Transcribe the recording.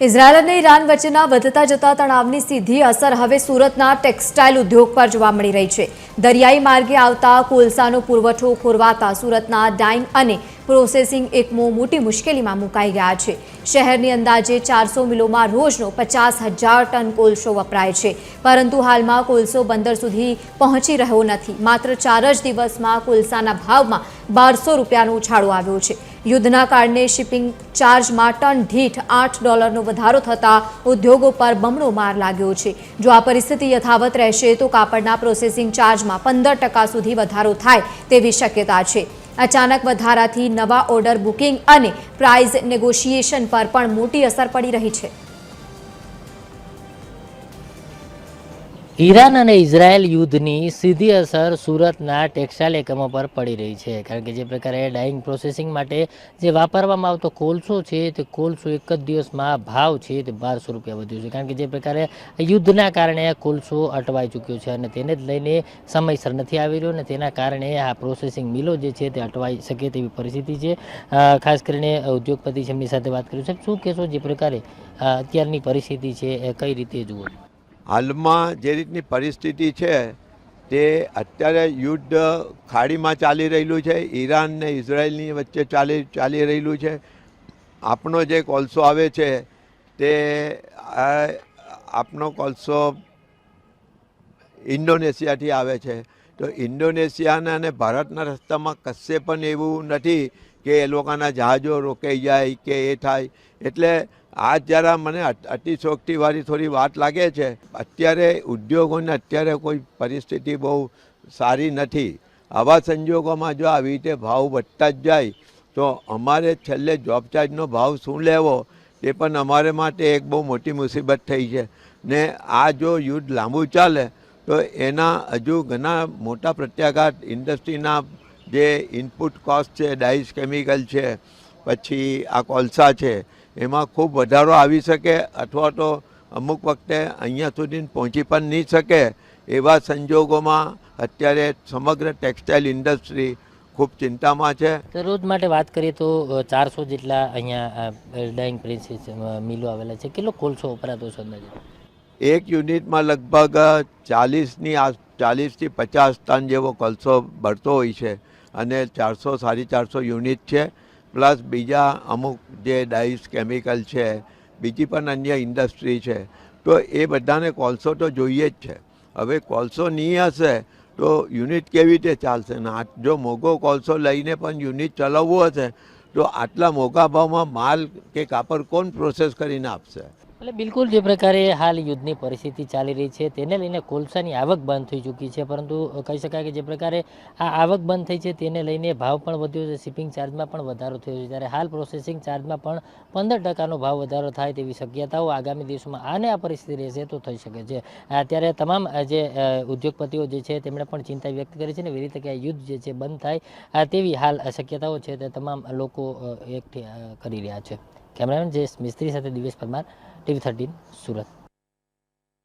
Israel અને Iran વચ્ચેના વધતા જતા તણાવની સીધી અસર હવે સુરતના ટેક્સટાઇલ ઉદ્યોગ પર જોવા મળી રહી છે। દરિયાઈ માર્ગે આવતા કોલસાનો પુરવઠો ખોરવાતા સુરતના ડાઇંગ અને પ્રોસેસિંગ એકમો મોટી મુશ્કેલીમાં મુકાઈ ગયા છે। શહેરની અંદાજે 400 મિલોમાં રોજનો 50,000 ટન કોલસો વપરાય છે, પરંતુ હાલમાં કોલસો બંદર સુધી પહોંચી રહ્યો નથી। માત્ર 4 જ દિવસમાં કોલસાના ભાવમાં 1200 રૂપિયાનો ઉછાળો આવ્યો છે। યુદ્ધના કારણે શિપિંગ ચાર્જમાં ટન દીઠ $8નો વધારો થતાં ઉદ્યોગો પર બમણો માર લાગ્યો છે। જો આ પરિસ્થિતિ યથાવત રહેશે તો કાપડના પ્રોસેસિંગ ચાર્જમાં 15% સુધી વધારો થાય તેવી શક્યતા છે। અચાનક વધારાથી નવા ઓર્ડર બુકિંગ અને પ્રાઇસ નેગોશિએશન પર પણ મોટી અસર પડી રહી છે। ઈરાન અને ઇઝરાયલ યુદ્ધની સીધી અસર સુરતના ટેક્સટાઇલ એકમો પર પડી રહી છે, કારણ કે જે પ્રકારે ડાઇંગ પ્રોસેસિંગ માટે જે વાપરવામાં આવતો કોલસો છે તે કોલસો એક જ દિવસમાં ભાવ છે તે 1200 રૂપિયા વધ્યો છે, કારણ કે જે પ્રકારે યુદ્ધના કારણે કોલસો અટવાઈ ચૂક્યો છે અને તેને જ લઈને સમયસર નથી આવી રહ્યો અને તેના કારણે આ પ્રોસેસિંગ મિલો જે છે તે અટવાઈ શકે તેવી પરિસ્થિતિ છે। ખાસ કરીને ઉદ્યોગપતિ છે એમની સાથે વાત કરી છે। શું કહેશો, જે પ્રકારે અત્યારની પરિસ્થિતિ છે એ કઈ રીતે જુઓ? હાલમાં જે રીતની પરિસ્થિતિ છે તે અત્યારે યુદ્ધ ખાડીમાં ચાલી રહેલું છે, ઈરાન ને ઇઝરાયલની વચ્ચે ચાલી રહેલું છે। આપણો જે કોલસો આવે છે તે આપણો કોલસો ઇન્ડોનેશિયાથી આવે છે, તો ઇન્ડોનેશિયાના અને ભારતના રસ્તામાં કશે પણ એવું નથી કે એ લોકોના જહાજો રોકાઈ જાય કે એ થાય, એટલે આ જરા મને અતિશોક્તિવાળી થોડી વાત લાગે છે। અત્યારે ઉદ્યોગોને અત્યારે કોઈ પરિસ્થિતિ બહુ સારી નથી। આવા સંજોગોમાં જો આવી રીતે ભાવ વધતા જ જાય તો અમારે છેલ્લે જોબ ચાર્જનો ભાવ શું લેવો તે પણ અમારે માટે એક બહુ મોટી મુસીબત થઈ છે ને આ જો યુદ્ધ લાંબુ ચાલે તો એના હજુ ઘણા મોટા પ્રત્યાઘાત ઇન્ડસ્ટ્રીના જે ઇનપુટ કોસ્ટ છે, ડાઇસ કેમિકલ છે, પછી આ કોલસા છે, એમાં ખૂબ વધારો આવી શકે અથવા તો અમુક વખતે અહીંયા સુધી પહોંચી પણ નહીં શકે। એવા સંજોગોમાં અત્યારે સમગ્ર ટેક્સટાઇલ ઇન્ડસ્ટ્રી ખૂબ ચિંતામાં છે। તો રોજ માટે વાત કરીએ તો 400 જેટલા અહીંયા ડાઇંગ પ્રેસીસ મિલો આવેલા છે। કેટલો કોલસો વપરાતો છે અંદાજે? એક યુનિટમાં લગભગ 40થી 50 ટન જેવો કોલસો બળતો હોય છે અને 400-450 યુનિટ છે, પ્લસ બીજા અમુક જે ડાઇસ કેમિકલ છે, બીજી પણ અન્ય ઇન્ડસ્ટ્રી છે, તો એ બધાને કોલસો તો જોઈએ જ છે। હવે કોલસો નહીં હશે તો યુનિટ કેવી રીતે ચાલશે ને? જો મોંઘો કોલસો લઈને પણ યુનિટ ચલાવવું હશે તો આટલા મોંઘા ભાવમાં માલ કે કાપડ કોણ પ્રોસેસ કરીને આપશે? એટલે બિલકુલ જે પ્રકારે હાલ યુદ્ધની પરિસ્થિતિ ચાલી રહી છે તેને લઈને કોલસાની આવક બંધ થઈ ચૂકી છે, પરંતુ કહી શકાય કે જે પ્રકારે આ આવક બંધ થઈ છે તેને લઈને ભાવ પણ વધ્યો છે, શિપિંગ ચાર્જમાં પણ વધારો થયો છે, ત્યારે હાલ પ્રોસેસિંગ ચાર્જમાં પણ 15%નો ભાવ વધારો થાય તેવી શક્યતાઓ આગામી દિવસોમાં આને આ પરિસ્થિતિ રહેશે તો થઈ શકે છે। ત્યારે તમામ જે ઉદ્યોગપતિઓ જે છે તેમણે પણ ચિંતા વ્યક્ત કરી છે અને એવી રીતે કે આ યુદ્ધ જે છે બંધ થાય તેવી હાલ શક્યતાઓ છે તે તમામ લોકો એકઠી કરી રહ્યા છે। કેમેરામેન જયેશ મિસ્ત્રી સાથે દિવેશ પરમાર, TV13 સુરત।